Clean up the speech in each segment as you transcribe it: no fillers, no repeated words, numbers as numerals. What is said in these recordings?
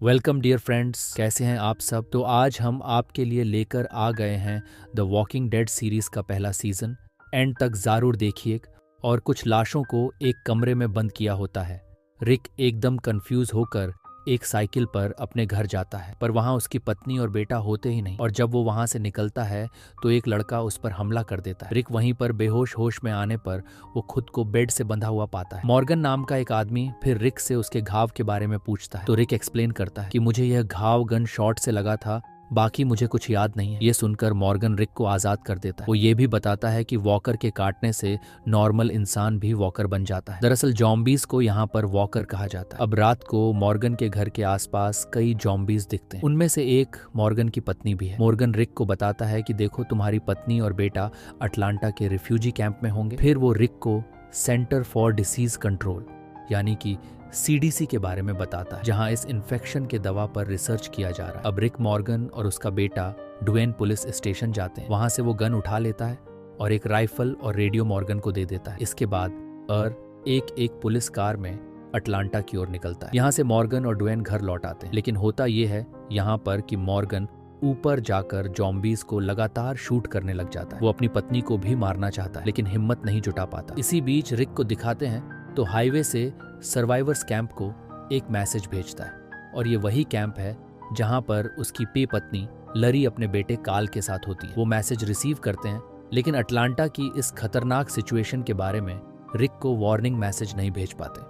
Welcome dear friends, कैसे हैं आप सब। तो आज हम आपके लिए लेकर आ गए हैं द वॉकिंग डेड सीरीज का पहला सीजन। एंड तक ज़रूर देखिए। और कुछ लाशों को एक कमरे में बंद किया होता है। रिक एकदम कंफ्यूज होकर एक साइकिल पर अपने घर जाता है, पर वहाँ उसकी पत्नी और बेटा होते ही नहीं। और जब वो वहाँ से निकलता है तो एक लड़का उस पर हमला कर देता है। रिक वहीं पर बेहोश होश में आने पर वो खुद को बेड से बंधा हुआ पाता है। मॉर्गन नाम का एक आदमी फिर रिक से उसके घाव के बारे में पूछता है, तो रिक एक्सप्लेन करता है कि मुझे यह घाव गन शॉट से लगा था, बाकी मुझे कुछ याद नहीं है। ये सुनकर मॉर्गन रिक को आजाद कर देता है। वो ये भी बताता है कि वॉकर के काटने से नॉर्मल इंसान भी वॉकर बन जाता है। दरअसल जॉम्बीज को यहाँ पर वॉकर कहा जाता है। अब रात को मॉर्गन के घर के आसपास कई जॉम्बीज दिखते हैं। उनमें से एक मॉर्गन की पत्नी भी है। मॉर्गन रिक को बताता है कि देखो, तुम्हारी पत्नी और बेटा अटलांटा के रिफ्यूजी कैंप में होंगे। फिर वो रिक को सेंटर फॉर डिसीज कंट्रोल यानी कि CDC के बारे में बताता है, जहां इस इन्फेक्शन के दवा पर रिसर्च किया जा रहा है। अब रिक मॉर्गन और उसका बेटा ड्वेन पुलिस स्टेशन जाते हैं। वहां से वो गन उठा लेता है और एक राइफल और रेडियो मॉर्गन को दे देता है। इसके बाद एक पुलिस कार में अटलांटा की ओर निकलता है। यहाँ से मॉर्गन और ड्वेन घर लौट आते हैं। लेकिन होता ये है यहाँ पर कि मॉर्गन ऊपर जाकर जॉम्बीज को लगातार शूट करने लग जाता है। वो अपनी पत्नी को भी मारना चाहता है, लेकिन हिम्मत नहीं जुटा पाता। इसी बीच रिक को दिखाते हैं तो हाईवे से सर्वाइवर्स कैंप को एक मैसेज भेजता है। और ये वही कैंप है जहां पर उसकी पे पत्नी लरी अपने बेटे काल के साथ होती है। वो मैसेज रिसीव करते हैं, लेकिन अटलांटा की इस खतरनाक सिचुएशन के बारे में रिक को वार्निंग मैसेज नहीं भेज पाते।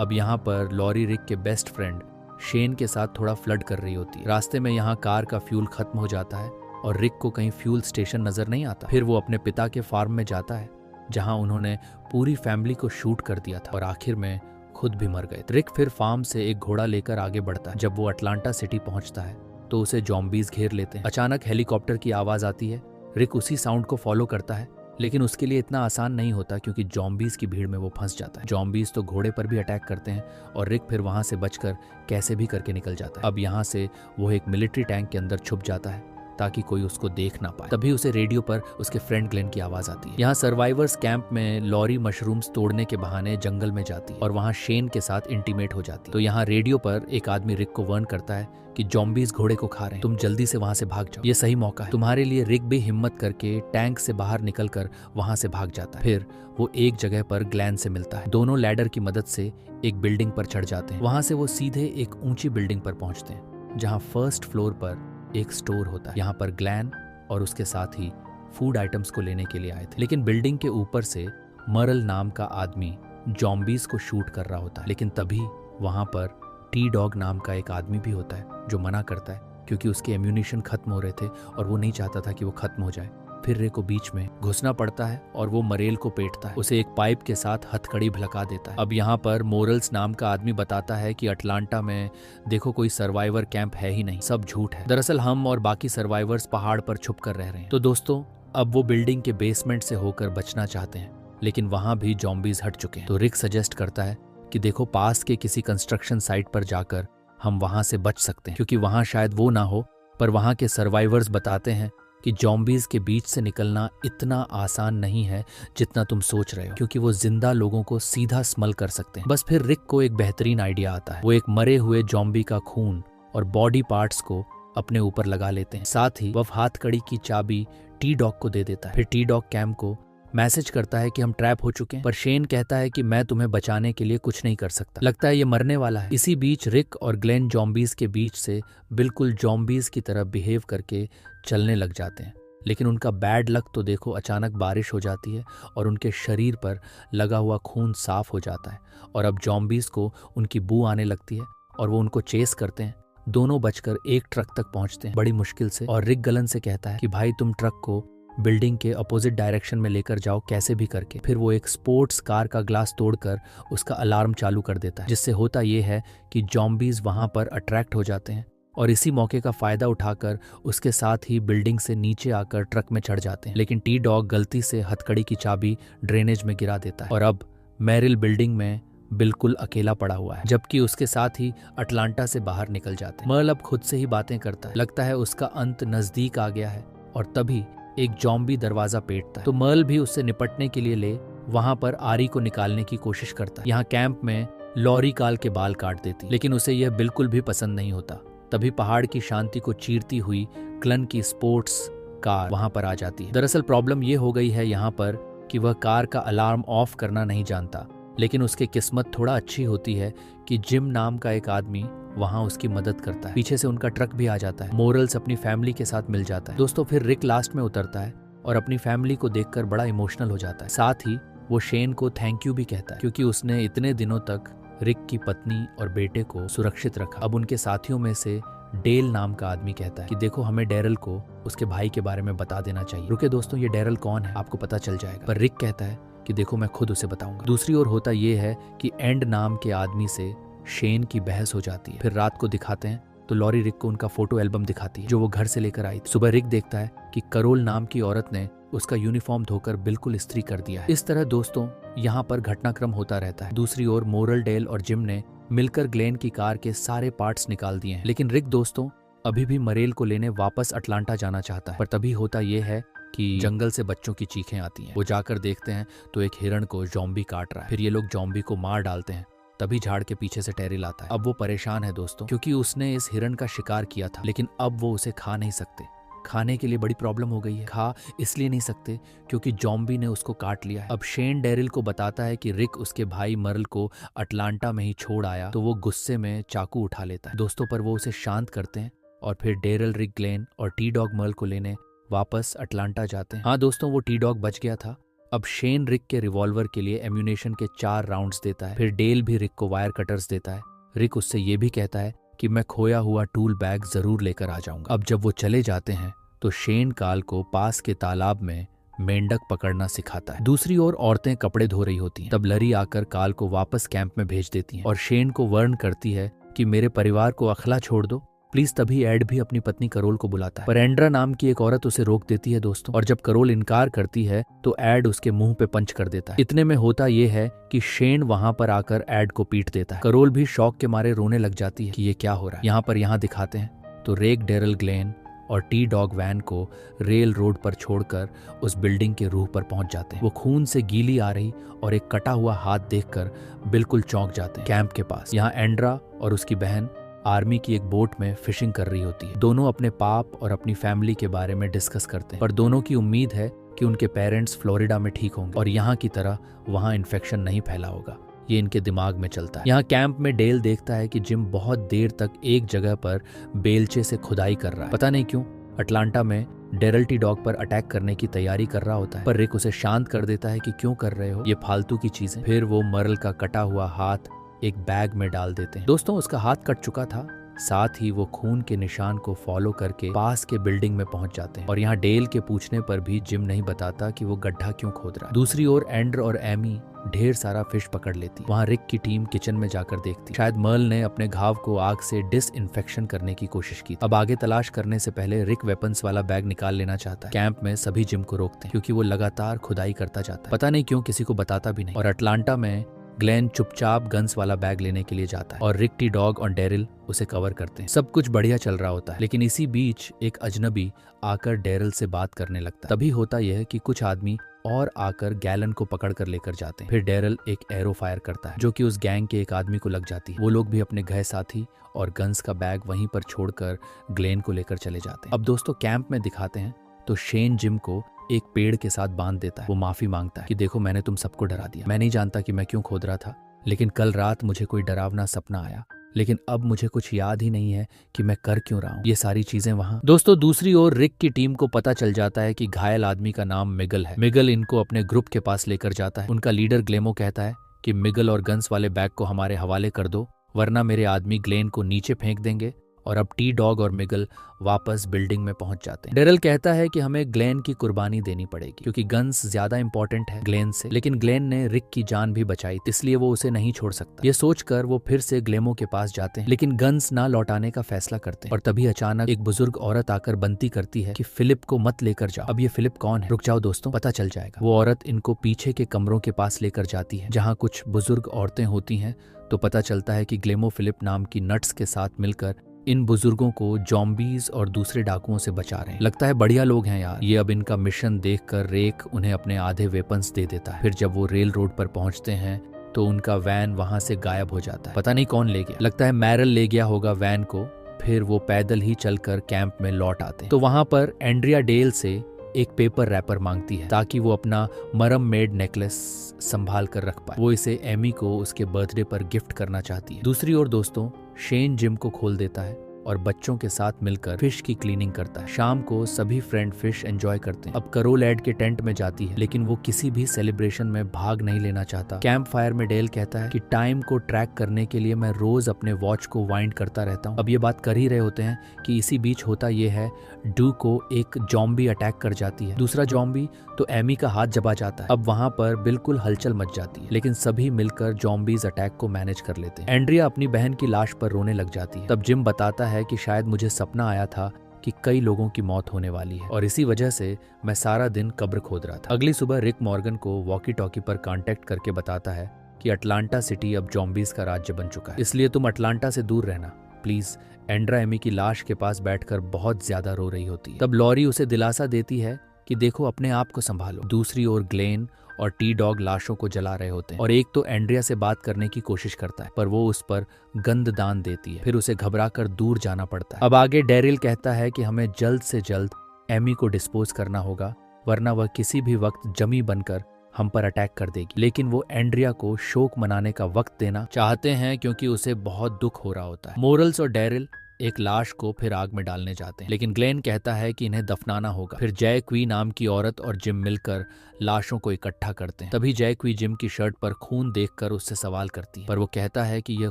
अब यहाँ पर लॉरी रिक के बेस्ट फ्रेंड शेन के साथ थोड़ा फ्लर्ट कर रही होती है। रास्ते में यहाँ कार का फ्यूल खत्म हो जाता है और रिक को कहीं फ्यूल स्टेशन नजर नहीं आता। फिर वो अपने पिता के फार्म में जाता है, जहां उन्होंने पूरी फैमिली को शूट कर दिया था और आखिर में खुद भी मर गए। रिक फिर फार्म से एक घोड़ा लेकर आगे बढ़ता है। जब वो अटलांटा सिटी पहुंचता है तो उसे जॉम्बीज घेर लेते हैं। अचानक हेलीकॉप्टर की आवाज आती है। रिक उसी साउंड को फॉलो करता है, लेकिन उसके लिए इतना आसान नहीं होता क्योंकि जॉम्बीज की भीड़ में वो फंस जाता है। जॉम्बीज तो घोड़े पर भी अटैक करते हैं और रिक फिर वहां से बचकर कैसे भी करके निकल जाता है। अब यहाँ से वो एक मिलिट्री टैंक के अंदर छुप जाता है ताकि कोई उसको देख ना पाए। तभी उसे रेडियो पर उसके फ्रेंड ग्लेन की आवाज आती है। यहाँ सर्वाइवर्स कैंप में लॉरी मशरूम्स तोड़ने के बहाने जंगल में जाती है और वहाँ शेन के साथ इंटीमेट हो जाती है। तो यहाँ रेडियो पर एक आदमी रिक को वार्न करता है कि जॉम्बीज घोड़े को खा रहे हैं, तुम जल्दी से वहां से भाग जाओ, ये सही मौका है तुम्हारे लिए। रिक भी हिम्मत करके टैंक से बाहर निकलकर वहां से भाग जाता है। फिर वो एक जगह पर ग्लैन से मिलता है। दोनों लैडर की मदद से एक बिल्डिंग पर चढ़ जाते हैं। वहां से वो सीधे एक ऊंची बिल्डिंग पर पहुंचते हैं, जहां फर्स्ट फ्लोर पर एक स्टोर होता है। यहाँ पर ग्लैन और उसके साथ ही फूड आइटम्स को लेने के लिए आए थे। लेकिन बिल्डिंग के ऊपर से मरल नाम का आदमी जॉम्बीज को शूट कर रहा होता है। लेकिन तभी वहां पर टी डॉग नाम का एक आदमी भी होता है जो मना करता है, क्योंकि उसके एम्यूनिशन खत्म हो रहे थे और वो नहीं चाहता था कि वो खत्म हो जाए। फिर रे को बीच में घुसना पड़ता है और वो मरेल को पेटता है। उसे एक पाइप के साथ हथकड़ी भड़का देता है। अब यहाँ पर मोरल्स नाम का आदमी बताता है कि अटलांटा में देखो कोई सर्वाइवर कैंप है ही नहीं, सब झूठ है। दरअसल हम और बाकी सर्वाइवर्स पहाड़ पर छुप कर रह रहे हैं। तो दोस्तों, अब वो बिल्डिंग के बेसमेंट से होकर बचना चाहते हैं, लेकिन वहां भी जॉम्बीज हट चुके हैं। तो रिक सजेस्ट करता है कि देखो, पास के किसी कंस्ट्रक्शन साइट पर जाकर हम वहां से बच सकते हैं, क्योंकि वहां शायद वो ना हो। पर वहां के सर्वाइवर्स बताते हैं कि जॉम्बीज के बीच से निकलना इतना आसान नहीं है जितना तुम सोच रहे हो, क्योंकि वो जिंदा लोगों को सीधा स्मल कर सकते हैं। बस फिर रिक को एक बेहतरीन आइडिया आता है। वो एक मरे हुए जॉम्बी का खून और बॉडी पार्ट्स को अपने ऊपर लगा लेते हैं। साथ ही वह हाथकड़ी की चाबी टी डॉग को दे देता है। फिर टी डॉग कैंप को मैसेज करता है कि हम ट्रैप हो चुके हैं, पर शेन कहता है कि मैं तुम्हें बचाने के लिए कुछ नहीं कर सकता, लगता है ये मरने वाला है। इसी बीच रिक और ग्लेन जॉम्बीज के बीच से बिल्कुल जॉम्बीज की तरह बिहेव करके चलने लग जाते हैं। लेकिन उनका बैड लक तो देखो, अचानक बारिश हो जाती है और उनके शरीर पर लगा हुआ खून साफ हो जाता है और अब जॉम्बीज को उनकी बू आने लगती है और वो उनको चेस करते हैं। दोनों बचकर एक ट्रक तक पहुंचते हैं बड़ी मुश्किल से, और रिक गलन से कहता है कि भाई तुम ट्रक को बिल्डिंग के अपोजिट डायरेक्शन में लेकर जाओ कैसे भी करके। फिर वो एक स्पोर्ट्स कार का ग्लास तोड़कर उसका अलार्म चालू कर देता है, जिससे होता ये है कि जॉम्बीज वहां पर अट्रैक्ट हो जाते हैं और इसी मौके का फायदा उठाकर उसके साथ ही बिल्डिंग से नीचे आकर ट्रक में चढ़ जाते हैं। लेकिन टी डॉग गलती से हथकड़ी की चाबी ड्रेनेज में गिरा देता है और अब मैरिल बिल्डिंग में बिल्कुल अकेला पड़ा हुआ है, जबकि उसके साथ ही अटलांटा से बाहर निकल जाते हैं। मर्ल अब खुद से ही बातें करता है, लगता है उसका अंत नजदीक आ गया है। और तभी एक जॉम्बी दरवाजा पेटता है, तो मर्ल भी उससे निपटने के लिए वहां पर आरी को निकालने की कोशिश करता है। यहाँ कैंप में लॉरी काल के बाल काट देती, लेकिन उसे यह बिल्कुल भी पसंद नहीं होता। तभी पहाड़ की शांति को चीरती हुई क्लन की स्पोर्ट्स कार वहां पर आ जाती है। दरअसल प्रॉब्लम यह हो गई है यहाँ पर कि वह कार का अलार्म ऑफ करना नहीं जानता, लेकिन उसकी किस्मत थोड़ा अच्छी होती है कि जिम नाम का एक आदमी वहां उसकी मदद करता है। पीछे से उनका ट्रक भी आ जाता है। मोरल्स अपनी फैमिली के साथ मिल जाता है। दोस्तों फिर रिक लास्ट में उतरता है और अपनी फैमिली को देखकर बड़ा इमोशनल हो जाता है। साथ ही वो शेन को थैंक यू भी कहता है, क्योंकि उसने इतने दिनों तक रिक की पत्नी और बेटे को सुरक्षित रखा। अब उनके साथियों में से डेल नाम का आदमी कहता है कि देखो, हमें डेरल को उसके भाई के बारे में बता देना चाहिए। रुके दोस्तों, ये डेरल कौन है आपको पता चल जाएगा। पर रिक कहता है कि देखो, मैं खुद उसे बताऊंगा। दूसरी ओर होता यह है कि एंड नाम के आदमी से शेन की बहस हो जाती है। फिर रात को दिखाते हैं तो लॉरी रिक को उनका फोटो एल्बम दिखाती है जो वो घर से लेकर आई थी। सुबह रिक देखता है कि करोल नाम की औरत ने उसका यूनिफॉर्म धोकर बिल्कुल इस्त्री कर दिया है। इस तरह दोस्तों यहाँ पर घटनाक्रम होता रहता है। दूसरी ओर मोरल, डेल और जिम ने मिलकर ग्लेन की कार के सारे पार्ट्स निकाल दिए हैं, लेकिन रिक दोस्तों अभी भी मरेल को लेने वापस अटलांटा जाना चाहता है। पर तभी होता यह है कि जंगल से बच्चों की चीखें आती हैं। वो जाकर देखते हैं तो एक हिरण को जॉम्बी काट रहा है। फिर ये लोग जॉम्बी को मार डालते हैं। तभी झाड़ के पीछे से टेरिल आता है। अब वो परेशान है दोस्तों, क्योंकि उसने इस हिरण का शिकार किया था, लेकिन अब वो उसे खा नहीं सकते। खाने के लिए बड़ी प्रॉब्लम हो गई है। खा इसलिए नहीं सकते क्योंकि जॉम्बी ने उसको काट लिया है। अब शेन डेरिल को बताता है कि रिक उसके भाई मर्ल को अटलांटा में ही छोड़ आया, तो वो गुस्से में चाकू उठा लेता है दोस्तों। पर वो उसे शांत करते हैं और फिर डेरिल, रिक, ग्लेन और टी डॉग मर्ल को लेने वापस अटलांटा जाते हैं। हाँ दोस्तों, वो टी डॉग बच गया था। अब शेन रिक के रिवॉल्वर के लिए एम्यूनेशन के 4 राउंड्स देता है। फिर डेल भी रिक को वायर कटर्स देता है। रिक उससे ये भी कहता है कि मैं खोया हुआ टूल बैग जरूर लेकर आ जाऊंगा। अब जब वो चले जाते हैं तो शेन काल को पास के तालाब में मेंढक पकड़ना सिखाता है। दूसरी ओर औरतें कपड़े धो रही होती हैं। तब लरी आकर काल को वापस कैंप में भेज देती है और शेन को वार्न करती है कि मेरे परिवार को अखला छोड़ दो प्लीज। तभी एड भी अपनी पत्नी करोल को बुलाता है, पर एंड्रा नाम की एक औरत उसे रोक देती है दोस्तों। और जब करोल इनकार करती है तो एड उसके मुंह पे पंच कर देता है। इतने में होता यह है कि शेन वहां पर आकर एड को पीट देता है। करोल भी शौक के मारे रोने लग जाती है कि ये क्या हो रहा है। यहाँ दिखाते हैं तो रेक, डेरल, ग्लेन और टी डॉग वैन को रेल रोड पर छोड़कर उस बिल्डिंग के रूह पर पहुंच जाते हैं। वो खून से गीली आ रही और एक कटा हुआ हाथ देखकर बिल्कुल चौंक जाते हैं। कैंप के पास यहाँ एंड्रा और उसकी बहन आर्मी की एक बोट में फिशिंग कर रही होती है। दोनों अपने पाप और अपनी फैमिली के बारे में डिस्कस करते हैं, पर दोनों की उम्मीद है कि उनके पेरेंट्स फ्लोरिडा में ठीक होंगे और यहाँ की तरह वहाँ इन्फेक्शन नहीं फैला होगा। ये इनके दिमाग में चलता है। यहाँ कैंप में डेल देखता है कि जिम बहुत देर तक एक जगह पर बेलचे से खुदाई कर रहा है। पता नहीं क्यों अटलांटा में डेरल टी डॉग पर अटैक करने की तैयारी कर रहा होता है, पर रिक उसे शांत कर देता है कि क्यों कर रहे हो, ये फालतू की चीजें। फिर वो मर्ल का कटा हुआ हाथ एक बैग में डाल देते हैं। दोस्तों उसका हाथ कट चुका था, साथ ही वो खून के निशान को फॉलो करके पास के बिल्डिंग में पहुंच जाते हैं। और यहाँ डेल के पूछने पर भी जिम नहीं बताता कि वो गड्ढा क्यों खोद रहा है। दूसरी ओर एंड्र और एमी ढेर सारा फिश पकड़ लेती। वहाँ रिक की टीम किचन में जाकर देखती। शायद मर्ल ने अपने घाव को आग से डिसइंफेक्शन करने की कोशिश की। अब आगे तलाश करने से पहले रिक वेपन्स वाला बैग निकाल लेना चाहता है। कैंप में सभी जिम को रोकते हैं क्योंकि वो लगातार खुदाई करता जाता है। पता नहीं क्यों किसी को बताता भी नहीं। और अटलांटा में ग्लेन चुपचाप गन्स वाला बैग लेने के लिए जाता है और रिक, टी डॉग और डेरिल उसे कवर करते हैं। सब कुछ बढ़िया चल रहा होता है, लेकिन इसी बीच एक अजनबी आकर डेरिल से बात करने लगता है। तभी होता यह है कि कुछ आदमी और आकर गैलन को पकड़ कर लेकर जाते हैं। फिर डेरिल एक एरो फायर करता है जो कि उस गैंग के एक आदमी को लग जाती है। वो लोग भी अपने गए साथी और गन्स का बैग वहीं पर छोड़कर ग्लेन को लेकर चले जाते हैं। अब दोस्तों कैंप में दिखाते हैं तो शेन जिम को एक पेड़ के साथ बांध देता है। वो माफी मांगता है कि देखो मैंने तुम सबको डरा दिया। मैं नहीं जानता कि मैं क्यों खोद रहा था, लेकिन कल रात मुझे कोई डरावना सपना आया, लेकिन अब मुझे कुछ याद ही नहीं है कि मैं कर क्यों रहा हूँ ये सारी चीजें वहाँ। दोस्तों दूसरी ओर रिक की टीम को पता चल जाता है कि घायल आदमी का नाम मिगल है। मिगल इनको अपने ग्रुप के पास लेकर जाता है। उनका लीडर ग्लेमो कहता है कि मिगल और गन्स वाले बैग को हमारे हवाले कर दो, वरना मेरे आदमी ग्लेन को नीचे फेंक देंगे। और अब टी डॉग और मिगल वापस बिल्डिंग में पहुंच जाते हैं। डेरिल कहता है कि हमें ग्लेन की कुर्बानी देनी पड़ेगी क्योंकि गन्स ज्यादा इंपॉर्टेंट है ग्लेन से, लेकिन ग्लेन ने रिक की जान भी बचाई इसलिए वो उसे नहीं छोड़ सकता। ये सोचकर वो फिर से ग्लेमो के पास जाते हैं, लेकिन गन्स ना लौटाने का फैसला करते हैं। और तभी अचानक एक बुजुर्ग औरत आकर बनती करती है कि फिलिप को मत लेकर जाओ। अब ये फिलिप कौन है? रुक जाओ दोस्तों, पता चल जाएगा। वो औरत इनको पीछे के कमरों के पास लेकर जाती है जहाँ कुछ बुजुर्ग औरतें होती हैं। तो पता चलता है कि ग्लेमो फिलिप नाम की नट्स के साथ मिलकर इन बुजुर्गों को जॉम्बीज और दूसरे डाकुओं से बचा रहे हैं। लगता है बढ़िया लोग हैं यार ये। अब इनका मिशन देखकर रेक उन्हें अपने आधे वेपन्स दे देता है। फिर जब वो रेल रोड पर पहुंचते हैं तो उनका वैन वहां से गायब हो जाता है। पता नहीं कौन ले गया, लगता है मैरल ले गया होगा वैन को। फिर वो पैदल ही चलकर कैंप में लौट आते हैं। तो वहां पर एंड्रिया डेल से एक पेपर रैपर मांगती है ताकि वो अपना मरम मेड नेकलेस संभाल कर रख पाए। वो इसे एमी को उसके बर्थडे पर गिफ्ट करना चाहती है। दूसरी ओर दोस्तों, शेन जिम को खोल देता है और बच्चों के साथ मिलकर फिश की क्लीनिंग करता है। शाम को सभी फ्रेंड फिश एंजॉय करते हैं। अब करोल एड के टेंट में जाती है, लेकिन वो किसी भी सेलिब्रेशन में भाग नहीं लेना चाहता। कैंप फायर में डेल कहता है कि टाइम को ट्रैक करने के लिए मैं रोज अपने वॉच को वाइंड करता रहता हूँ। अब ये बात कर ही रहे होते हैं कि इसी बीच होता ये है, डू को एक जॉम्बी अटैक कर जाती है। दूसरा जॉम्बी तो एमी का हाथ जबा जाता है। अब वहां पर बिल्कुल हलचल मच जाती है, लेकिन सभी मिलकर जॉम्बीज अटैक को मैनेज कर लेते हैं। एंड्रिया अपनी बहन की लाश पर रोने लग जाती है। तब जिम बताता है कि शायद मुझे सपना आया था कि कई लोगों की मौत होने वाली है और इसी वजह से मैं सारा दिन कब्र खोद रहा था। अगली सुबह रिक मॉर्गन को वॉकी टॉकी पर कांटेक्ट करके बताता है कि अटलांटा सिटी अब जॉम्बीज का राज्य बन चुका है, इसलिए तुम अटलांटा से दूर रहना प्लीज। एंड्रा एमी की लाश के पास बैठकर बहुत ज्यादा रो रही होती है। तब लॉरी उसे दिलासा देती है कि देखो अपने आप को संभालो। दूसरी ओर ग्लेन और टी डॉग लाशों को जला रहे होते हैं और एक तो एंड्रिया से बात करने की कोशिश करता है, पर वो उस पर गंद दान देती है। फिर उसे घबराकर दूर जाना पड़ता है। अब आगे डेरिल कहता है कि हमें जल्द से जल्द एमी को डिस्पोज करना होगा, वरना वह किसी भी वक्त जमी बनकर हम पर अटैक कर देगी। लेकिन वो एंड्रिया को शोक मनाने का वक्त देना चाहते हैं क्योंकि उसे बहुत दुख हो रहा होता है। मोरल्स और डेरिल एक लाश को फिर आग में डालने जाते हैं, लेकिन ग्लेन कहता है कि इन्हें दफनाना होगा। फिर जय क्वी नाम की औरत और जिम मिलकर लाशों को इकट्ठा करते हैं। तभी जय क्वी जिम की शर्ट पर खून देखकर उससे सवाल करती है, पर वो कहता है कि यह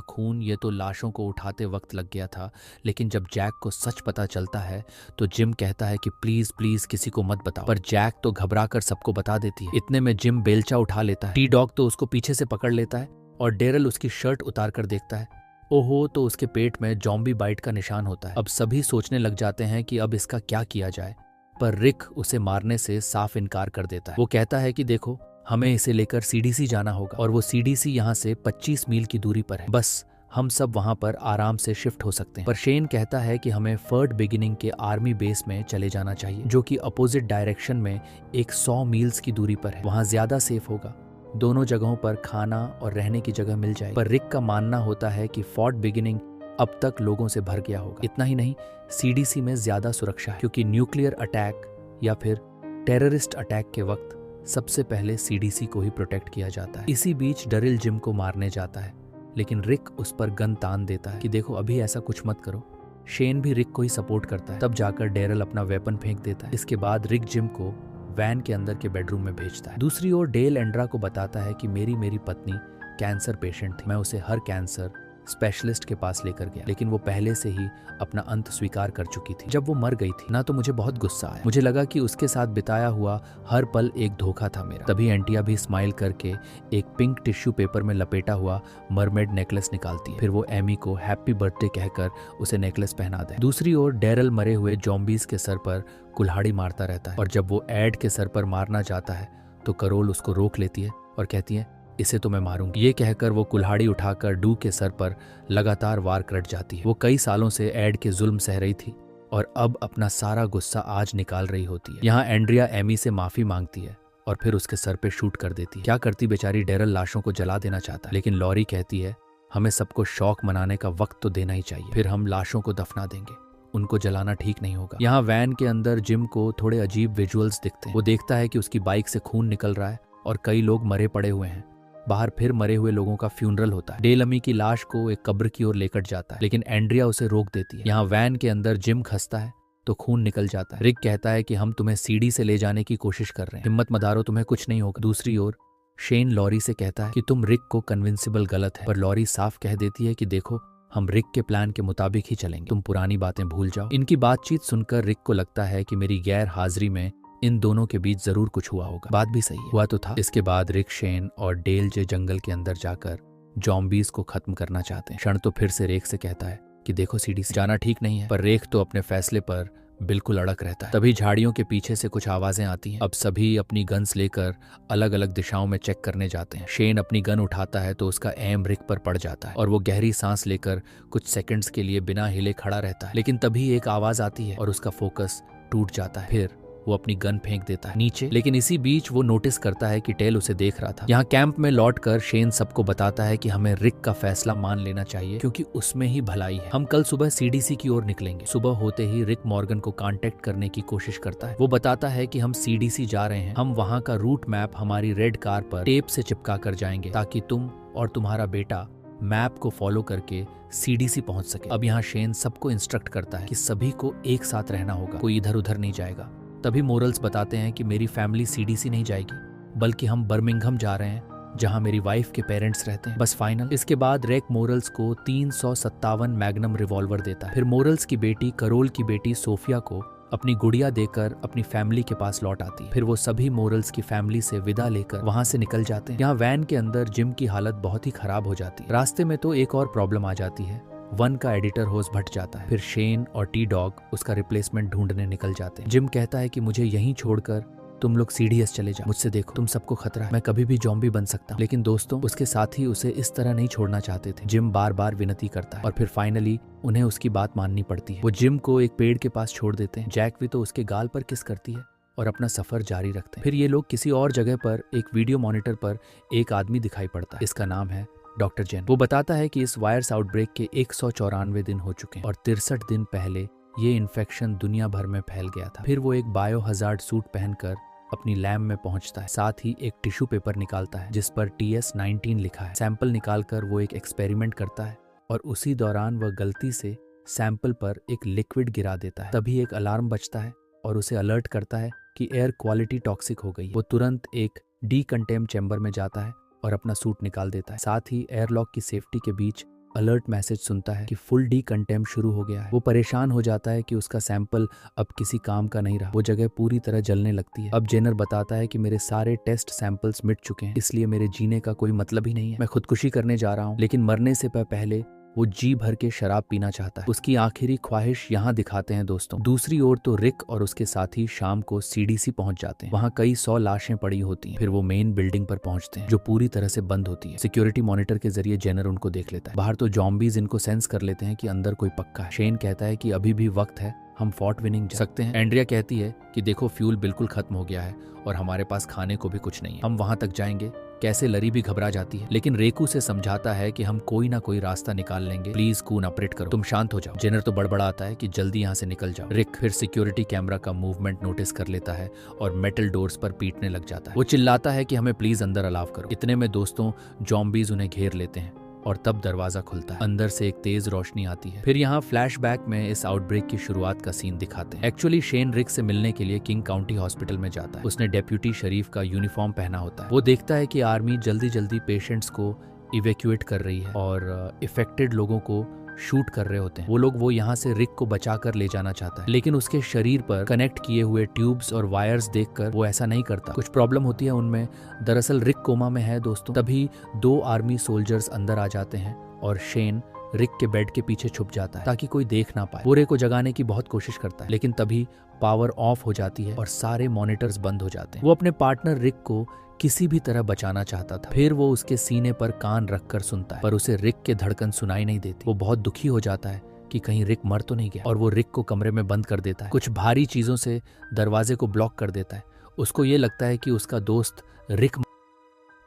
खून ये तो लाशों को उठाते वक्त लग गया था। लेकिन जब जैक को सच पता चलता है तो जिम कहता है कि प्लीज प्लीज किसी को मत बताओ, पर जैक तो घबरा कर सबको बता देती है। इतने में जिम बेलचा उठा लेता है। टी डॉग तो उसको पीछे से पकड़ लेता है और डेरिल उसकी शर्ट उतार कर देखता है। ओहो, तो उसके पेट में जॉम्बी बाइट का निशान होता है। अब सभी सोचने लग जाते हैं कि अब इसका क्या किया जाए, पर रिक उसे मारने से साफ इनकार कर देता है। वो कहता है कि देखो हमें इसे लेकर सीडीसी जाना होगा और वो सीडीसी यहाँ से 25 मील की दूरी पर है, बस हम सब वहां पर आराम से शिफ्ट हो सकते हैं। पर शेन कहता है कि हमें फर्ट बिगिनिंग के आर्मी बेस में चले जाना चाहिए, जो कि अपोजिट डायरेक्शन में एक 100 मील्स की दूरी पर है। वहां ज्यादा सेफ होगा, दोनों जगहों पर खाना और रहने की जगह मिल जाए। पर रिक का मानना होता है कि फोर्ट बिगिनिंग अब तक लोगों से भर गया होगा। इतना ही नहीं, सीडीसी में ज्यादा सुरक्षा है, क्योंकि न्यूक्लियर अटैक या फिर टेररिस्ट अटैक के वक्त सबसे पहले सीडीसी को ही प्रोटेक्ट किया जाता है। इसी बीच डरिल जिम को मारने जाता है, लेकिन रिक उस पर गन तान देता है कि देखो अभी ऐसा कुछ मत करो। शेन भी रिक को ही सपोर्ट करता है। तब जाकर डेरिल अपना वेपन फेंक देता है। इसके बाद रिक जिम को वैन के अंदर के बेडरूम में भेजता है। दूसरी ओर डेल एंड्रा को बताता है कि मेरी पत्नी कैंसर पेशेंट थी, मैं उसे हर कैंसर स्पेशलिस्ट के पास लेकर गया, लेकिन वो पहले से ही अपना अंत स्वीकार कर चुकी थी। जब वो मर गई थी ना, तो मुझे बहुत गुस्सा आया। मुझे लगा कि उसके साथ बिताया हुआ हर पल एक धोखा था मेरा। तभी एंटिया भी स्माइल करके एक पिंक टिश्यू पेपर में लपेटा हुआ मरमेड नेकलेस निकालती है। फिर वो एमी को हैप्पी बर्थडे कहकर उसे नेकलेस पहना दे। दूसरी ओर डेरिल मरे हुए जॉम्बीज के सर पर कुल्हाड़ी मारता रहता है और जब वो एड के सर पर मारना चाहता है तो करोल उसको रोक लेती है और कहती है इसे तो मैं मारूंगी। ये कहकर वो कुल्हाड़ी उठाकर डू के सर पर लगातार वार कर जाती है। वो कई सालों से एड के जुल्म सह रही थी और अब अपना सारा गुस्सा आज निकाल रही होती है। यहाँ एंड्रिया एमी से माफी मांगती है और फिर उसके सर पे शूट कर देती है। क्या करती बेचारी, डेरिल लाशों को जला देना चाहता है, लेकिन लॉरी कहती है हमें सबको शौक मनाने का वक्त तो देना ही चाहिए, फिर हम लाशों को दफना देंगे, उनको जलाना ठीक नहीं होगा। यहाँ वैन के अंदर जिम को थोड़े अजीब विजुअल्स दिखते हैं। वो देखता है कि उसकी बाइक से खून निकल रहा है और कई लोग मरे पड़े हुए हैं। बाहर फिर मरे हुए लोगों का फ्यूनरल होता है। डेल अमी की लाश को एक कब्र की ओर लेकर जाता है, लेकिन एंड्रिया उसे रोक देती है। यहाँ वैन के अंदर जिम खसता है तो खून निकल जाता है। रिक कहता है कि हम तुम्हें सीडी से ले जाने की कोशिश कर रहे हैं, हिम्मत मत हारो, तुम्हें कुछ नहीं होगा। दूसरी ओर शेन लॉरी से कहता है कि तुम रिक को कन्विंसिबल गलत है, पर लॉरी साफ कह देती है कि देखो हम रिक के प्लान के मुताबिक ही चलेंगे, तुम पुरानी बातें भूल जाओ। इनकी बातचीत सुनकर रिक को लगता है कि मेरी गैर हाजिरी में इन दोनों के बीच जरूर कुछ हुआ होगा। बात भी सही हुआ तो था। इसके बाद रिक, शेन और डेल जे जंगल के अंदर जाकर जॉम्बीज को खत्म करना चाहते हैं। क्षण तो फिर से रेक से कहता है कि देखो सीडी से जाना ठीक नहीं है, पर रेक तो अपने फैसले पर बिल्कुल अड़क रहता है। तभी झाड़ियों के पीछे से कुछ आवाजें आती हैं। अब सभी अपनी गन्स लेकर अलग अलग दिशाओं में चेक करने जाते हैं। शेन अपनी गन उठाता है तो उसका एम रिक पर पड़ जाता है और वो गहरी सांस लेकर कुछ सेकंड्स के लिए बिना हिले खड़ा रहता है, लेकिन तभी एक आवाज आती है और उसका फोकस टूट जाता है। फिर वो अपनी गन फेंक देता है नीचे, लेकिन इसी बीच वो नोटिस करता है कि टेल उसे देख रहा था। यहाँ कैंप में लौटकर शेन सबको बताता है कि हमें रिक का फैसला मान लेना चाहिए क्योंकि उसमें ही भलाई है। हम कल सुबह सीडीसी की ओर निकलेंगे। सुबह होते ही रिक मॉर्गन को कांटेक्ट करने की कोशिश करता है। वो बताता है कि हम सीडीसी जा रहे हैं, हम वहाँ का रूट मैप हमारी रेड कार पर टेप से चिपका कर जाएंगे ताकि तुम और तुम्हारा बेटा मैप को फॉलो करके सीडीसी पहुंच सके। अब यहाँ शेन सबको इंस्ट्रक्ट करता है कि सभी को एक साथ रहना होगा, कोई इधर उधर नहीं जाएगा। तभी मोरल्स बताते हैं कि मेरी फैमिली सीडीसी नहीं जाएगी, बल्कि हम बर्मिंघम जा रहे हैं जहां मेरी वाइफ के पेरेंट्स रहते हैं, बस फाइनल। इसके बाद रेक मोरल्स को 357 मैग्नम रिवॉल्वर देता है। फिर मोरल्स की बेटी करोल की बेटी सोफिया को अपनी गुड़िया देकर अपनी फैमिली के पास लौट आती है। फिर वो सभी मोरल्स की फैमिली से विदा लेकर वहां से निकल जाते हैं। यहाँ वैन के अंदर जिम की हालत बहुत ही खराब हो जाती है। रास्ते में तो एक और प्रॉब्लम आ जाती है, वन का एडिटर होज भट जाता है। फिर शेन और टी डॉग उसका रिप्लेसमेंट ढूंढने निकल जाते हैं। जिम कहता है कि मुझे यहीं छोड़कर तुम लोग सीडीएस चले जाओ, मुझसे देखो, तुम सबको खतरा है, मैं कभी भी जॉम्बी बन सकता हूँ। लेकिन दोस्तों, उसके साथी उसे इस तरह नहीं छोड़ना चाहते थे। जिम बार बार विनती करता है और फिर फाइनली उन्हें उसकी बात माननी पड़ती है। वो जिम को एक पेड़ के पास छोड़ देते हैं। जैक भी तो उसके गाल पर किस करती है और अपना सफर जारी रखते हैं। फिर ये लोग किसी और जगह पर एक वीडियो मॉनिटर पर एक आदमी दिखाई पड़ता है। इसका नाम है डॉक्टर जेन। वो बताता है कि इस वायरस आउटब्रेक के 194 दिन हो चुके हैं और 63 दिन पहले ये इन्फेक्शन दुनिया भर में फैल गया था। फिर वो एक बायो हजार्ड सूट पहनकर अपनी लैब में पहुंचता है। साथ ही एक टिश्यू पेपर निकालता है जिस पर TS19 लिखा है। सैंपल निकालकर वो एक एक्सपेरिमेंट करता है और उसी दौरान वह गलती से सैंपल पर एक लिक्विड गिरा देता है। तभी एक अलार्म बजता है और उसे अलर्ट करता है कि एयर क्वालिटी टॉक्सिक हो गई। वो तुरंत एक डीकंटेम चैम्बर में जाता है और अपना सूट निकाल देता है। साथ ही एयरलॉक की सेफ्टी के बीच अलर्ट मैसेज सुनता है कि फुल डीकंटेम शुरू हो गया है। वो परेशान हो जाता है कि उसका सैंपल अब किसी काम का नहीं रहा। वो जगह पूरी तरह जलने लगती है। अब जेनर बताता है कि मेरे सारे टेस्ट सैंपल्स मिट चुके हैं, इसलिए मेरे जीने का कोई मतलब ही नहीं है। मैं खुदकुशी करने जा रहा हूँ, लेकिन मरने से पहले वो जी भर के शराब पीना चाहता है। उसकी आखिरी ख्वाहिश यहाँ दिखाते हैं दोस्तों। दूसरी ओर तो रिक और उसके साथी शाम को सीडीसी पहुंच जाते हैं। वहाँ कई 100 लाशें पड़ी होती हैं। फिर वो मेन बिल्डिंग पर पहुंचते हैं जो पूरी तरह से बंद होती है। सिक्योरिटी मॉनिटर के जरिए जेनर उनको देख लेता है। बाहर तो जॉम्बीज इनको सेंस कर लेते हैं कि अंदर कोई पक्का है। शेन कहता है कि अभी भी वक्त है, हम फोर्ट विनिंग जा सकते हैं। एंड्रिया कहती है कि देखो, फ्यूल बिल्कुल खत्म हो गया है और हमारे पास खाने को भी कुछ नहीं है, हम वहां तक जाएंगे कैसे। लरी भी घबरा जाती है, लेकिन रेकू से समझाता है कि हम कोई ना कोई रास्ता निकाल लेंगे, प्लीज कून ऑपरेट करो, तुम शांत हो जाओ। जेनर तो बड़बड़ाता है कि जल्दी यहाँ से निकल जाओ। रिक फिर सिक्योरिटी कैमरा का मूवमेंट नोटिस कर लेता है और मेटल डोर्स पर पीटने लग जाता है। वो चिल्लाता है कि हमें प्लीज अंदर अलाव करो। इतने में दोस्तों जॉम्बीज उन्हें घेर लेते हैं और तब दरवाजा खुलता है। अंदर से एक तेज रोशनी आती है। फिर यहाँ फ्लैशबैक में इस आउटब्रेक की शुरुआत का सीन दिखाते हैं। एक्चुअली शेन रिक से मिलने के लिए किंग काउंटी हॉस्पिटल में जाता है। उसने डेप्यूटी शरीफ का यूनिफॉर्म पहना होता है। वो देखता है कि आर्मी जल्दी जल्दी पेशेंट्स को इवैक्यूएट कर रही है और इफेक्टेड लोगों को शूट कर रहे होते हैं। वो यहाँ से रिक को बचाकर ले जाना चाहता है, लेकिन उसके शरीर पर कनेक्ट किए हुए ट्यूब्स और वायर्स देखकर वो ऐसा नहीं करता। कुछ प्रॉब्लम होती है उनमें। दरअसल रिक कोमा में है दोस्तों। तभी 2 आर्मी सोल्जर्स अंदर आ जाते हैं और शेन रिक के बेड के पीछे छुप जाता है ताकि कोई देख ना पाए। पूरे को जगाने की बहुत कोशिश करता है, लेकिन तभी पावर ऑफ हो जाती है और सारे मॉनिटर्स बंद हो जाते हैं। वो अपने पार्टनर रिक को किसी भी तरह बचाना चाहता था। फिर वो उसके सीने पर कान रखकर सुनता है, पर उसे रिक के धड़कन सुनाई नहीं देती। वो बहुत दुखी हो जाता है कि कहीं रिक मर तो नहीं गया और वो रिक को कमरे में बंद कर देता है। कुछ भारी चीजों से दरवाजे को ब्लॉक कर देता है। उसको ये लगता है कि उसका दोस्त रिक।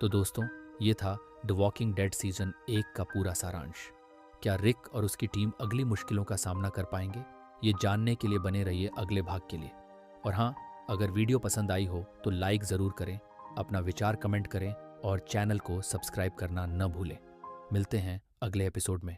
तो दोस्तों, ये था द वॉकिंग डेड सीजन 1 का पूरा सारांश। क्या रिक और उसकी टीम अगली मुश्किलों का सामना कर पाएंगे? ये जानने के लिए बने रहिए अगले भाग के लिए। और हाँ, अगर वीडियो पसंद आई हो तो लाइक ज़रूर करें, अपना विचार कमेंट करें और चैनल को सब्सक्राइब करना न भूलें। मिलते हैं अगले एपिसोड में।